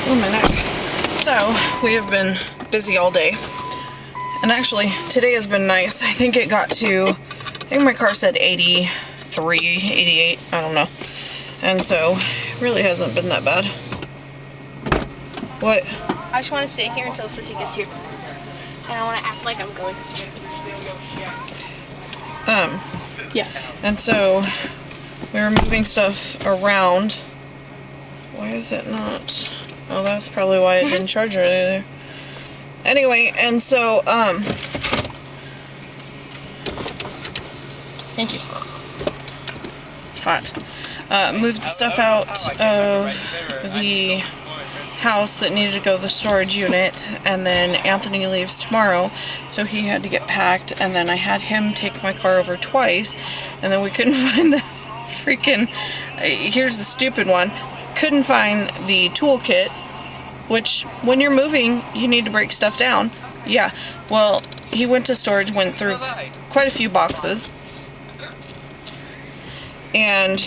Oh, my neck. So, we have been busy all day. And actually, today has been nice. I think it got to, I think my car said 83, 88, I don't know. And so, it really hasn't been that bad. What? I just want to sit here until Sissy gets here. And I want to act like I'm going. Yeah. And so, we were moving stuff around. Why is it not? Oh, that's probably why it didn't charge earlier. Anyway, and so, Thank you. hot. Moved the stuff out of the house that needed to go to the storage unit, and then Anthony leaves tomorrow, so he had to get packed, and then I had him take my car over twice, and then we couldn't find the freaking, here's the stupid one, couldn't find the toolkit, which when you're moving, you need to break stuff down. Yeah, well, he went to storage, went through quite a few boxes, and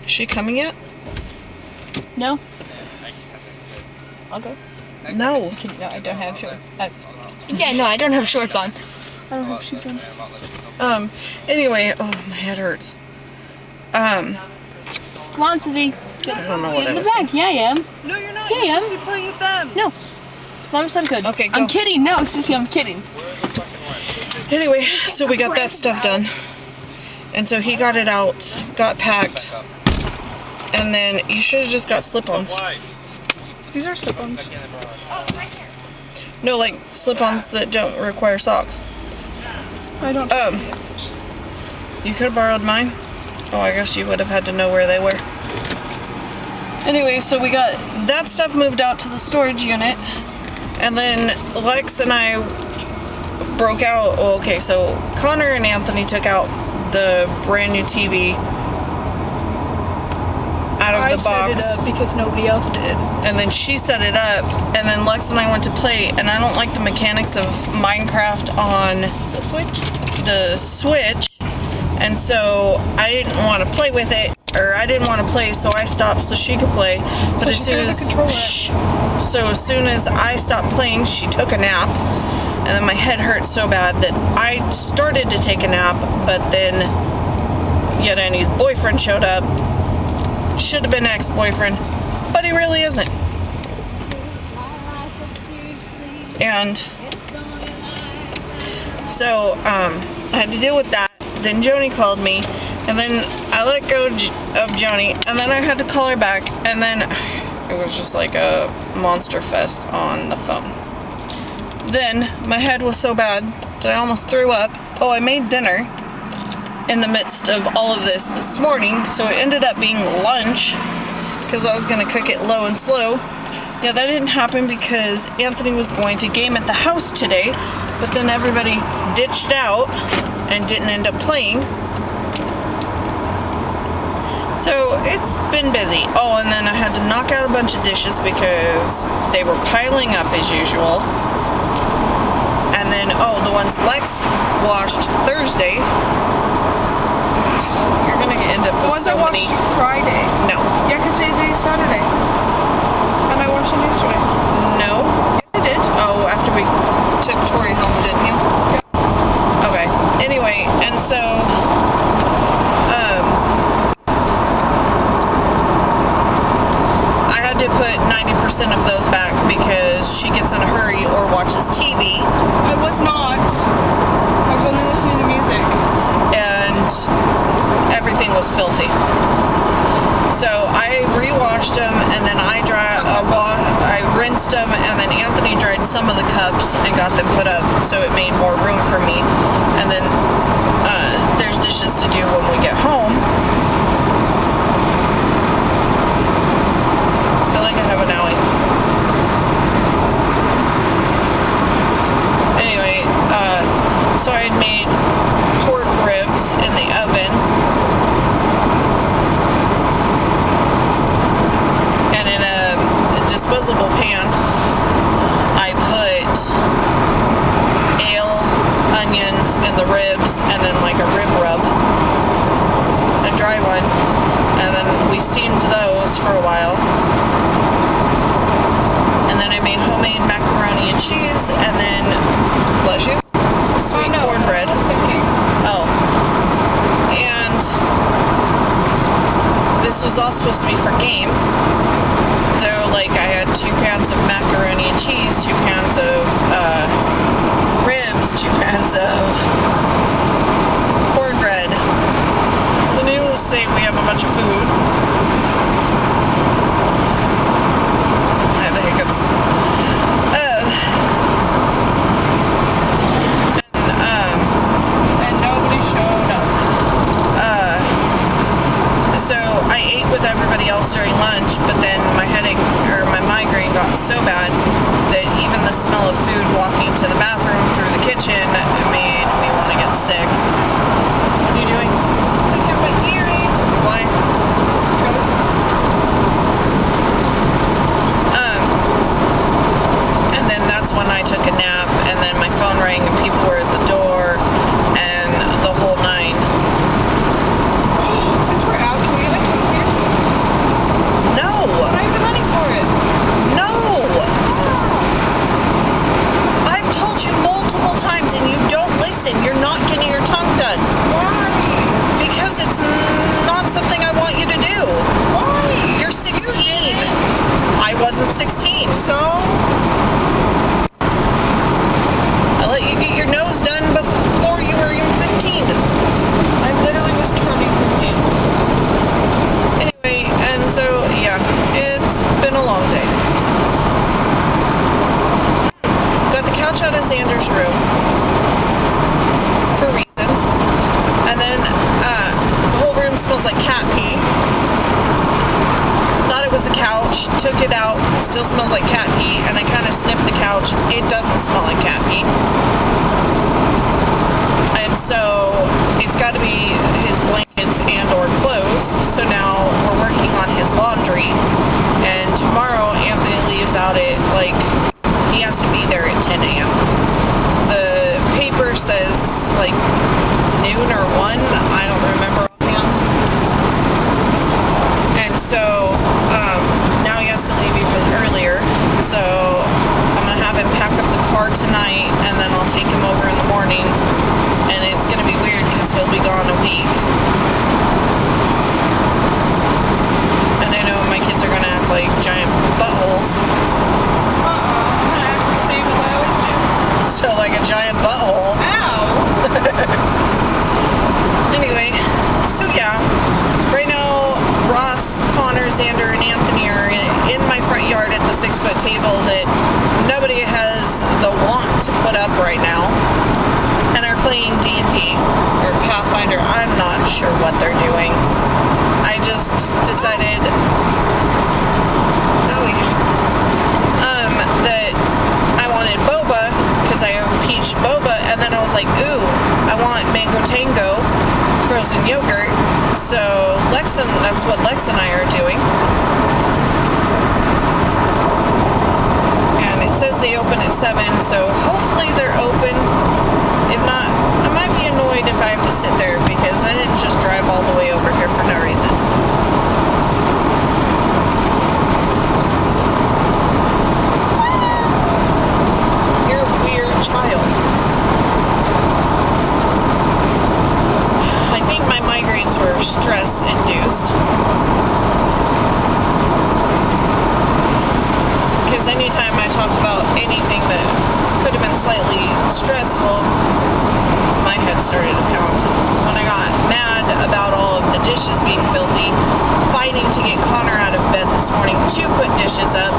is she coming yet? No. I'll go. No. No, I don't have shorts. Yeah, no, I don't have shorts on. I don't have shoes on. Anyway, oh, my head hurts. Come on, Sissy. I don't know what Get I in the was bag. Yeah, I am. No, you're not. Yeah, I You're am. supposed to be playing with them. No. Mom said good. Okay, go. I'm kidding. No, Sissy, I'm kidding. Anyway, so we got that stuff done. And so he got it out, got packed, and then you should have just got slip-ons. These are slip-ons. No, like slip-ons that don't require socks. I don't. You could have borrowed mine. Oh, I guess you would have had to know where they were. Anyway, so we got that stuff moved out to the storage unit, and then Lex and I broke out. Oh, okay, so Connor and Anthony took out the brand new TV out of the box. I set it up because nobody else did. And then she set it up, and then Lex and I went to play, and I don't like the mechanics of Minecraft on The Switch? the Switch, and so I didn't want to play with it, or I didn't want to play, so I stopped so she could play. But as soon as as soon as I stopped playing, she took a nap, and then my head hurt so bad that I started to take a nap, but then Yadani's boyfriend showed up. Should have been ex-boyfriend, but he really isn't. And so I had to deal with that. Then Joni called me, and then I let go of Joni, and then I had to call her back, and then it was just like a monster fest on the phone. Then my head was so bad that I almost threw up. Oh, I made dinner in the midst of all of this morning, so it ended up being lunch because I was going to cook it low and slow. Yeah, that didn't happen because Anthony was going to game at the house today, but then everybody ditched out and didn't end up playing. So it's been busy. Oh, and then I had to knock out a bunch of dishes because they were piling up as usual. And then, oh, the ones Lex washed Thursday. You're gonna end up with so many. The ones I washed Friday. No. Yeah, because today's Saturday. And I washed them yesterday. No. Yes, I did. Oh, after we took Tori home, didn't you? Yeah. Okay. Anyway, and so, I had to put 90% of those back because she gets in a hurry or watches TV. I was not. I was only listening to music. And everything was filthy. So I rewashed them, and then I rinsed them, and then Anthony dried some of the cups and got them put up, so it made more room for me. And then there's dishes to do when we get home. I feel like I have an owie. Anyway, so I had made pork ribs in the oven, and in a disposable pan I put ale, onions, and the ribs, and then like a rib rub, a dry one. for a while. And then I made homemade macaroni and cheese, and then, bless you, sweet cornbread. I was thinking. Oh. And this was all supposed to be for game. So, like, I had 2 pans of macaroni and cheese, 2 pans of ribs, 2 pans of cornbread. So, needless to say, we have a bunch of food. I have the hiccups. And nobody showed up. So I ate with everybody else during lunch, but then my headache or my migraine got so bad that even the smell of food walking to the bathroom through the kitchen made me want to get sick. What are you doing? Taking my earring. Why? And then that's when I took a nap, and then my phone rang and people were at the door, and the whole 9. Since we're out, can we get like 2 beers? No! I don't have the money for it. No! I've told you multiple times and you don't listen. You're not getting your tongue done. Why? Because it's not something I want you to do. Why? You're 16. You did it. I wasn't 16. So? I let you get your nose done before you were even 15. I literally was turning 15. Anyway, and so, yeah, it's been a long day. Got the couch out of Xander's room for reasons. And then the whole room smells like cat pee. Thought it was the couch, took it out, still smells like cat pee, and I kind of sniffed the couch. It doesn't smell like cat pee. And so it's got to be his blankets and or clothes. So now we're working on his laundry. And tomorrow Anthony leaves out at like, he has to be there at 10 a.m. The paper says like noon or 1. I don't remember offhand. And so now he has to leave even earlier. So I'm going to have him pack up the car tonight, and then I'll take him over in the morning. And it's going to be weird because he'll be gone a week. And I know my kids are going to act like giant buttholes. I'm gonna act the same as I always do. So like a giant butthole. Ow! Anyway, so yeah. Right now, Ross, Connor, Xander, and Anthony are in my front yard at the 6-foot table that nobody has the want to put up right now. And are playing D&D or Pathfinder. I'm not sure what they're doing. I just decided that I wanted boba because I have peach boba, and then I was like, ooh, I want mango tango frozen yogurt. So that's what Lex and I are doing. And it says they open at 7, so hopefully they're open. If not, I might be annoyed if I have to sit there because I didn't just drive all the way over here for no reason. You're a weird child. I think my migraines were stress-induced. Because anytime I talk about anything that could have been slightly stressful, my head started to pound. When I got mad about all of the dishes being filthy, fighting to get Connor out of bed this morning to put dishes up,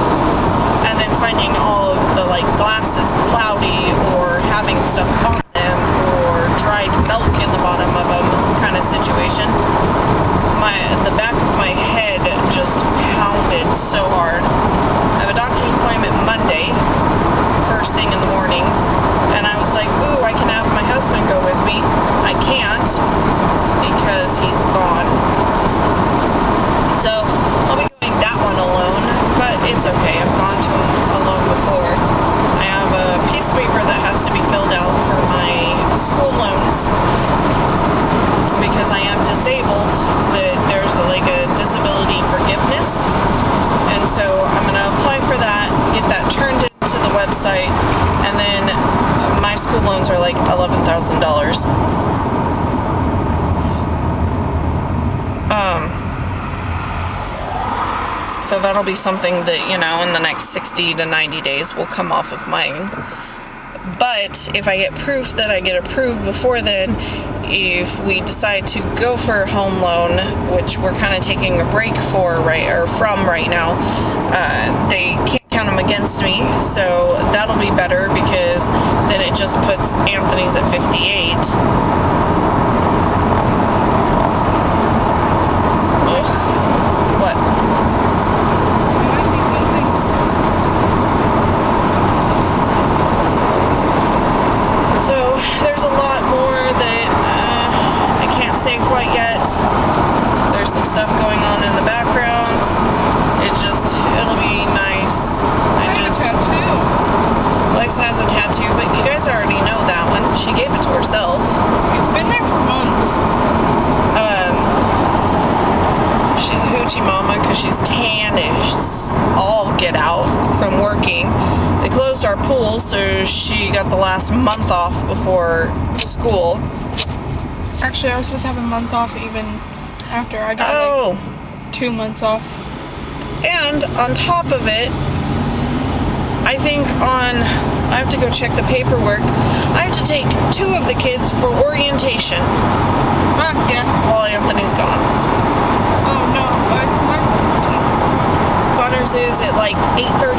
and then finding all of the glasses cloudy or having stuff on them or dried milk in the bottom of them kind of situation, the back of my head just pounded so hard. I have a doctor's appointment Monday, first thing in the morning, and I was like, ooh, I can have my husband go with me. I can't because he's gone. So I'll be going that one alone, but it's okay. I've gone to him alone before. I have a piece of paper that has to be filled out for my school loans because I am disabled. There's a disability forgiveness So that'll be something that, you know, in the next 60 to 90 days will come off of mine. But if I get proof that I get approved before then, if we decide to go for a home loan, which we're kind of taking a break from right now, they can't count them against me. So that'll be better because then it just puts Anthony's at 58. Ugh. What? So there's a lot more that I can't say quite yet. There's some stuff going on in the background. It'll be nice. Lex has a tattoo, but you guys already know that one. She gave it to herself. It's been there for months. She's a hoochie mama because she's tan as all get out from working. They closed our pool, so she got the last month off before school. Actually, I was supposed to have a month off even after I got like 2 months off. And on top of it, I have to go check the paperwork. I have to take 2 of the kids for orientation Yeah. while Anthony's gone. Oh no, it's March 15th. Connor's is at like 8:30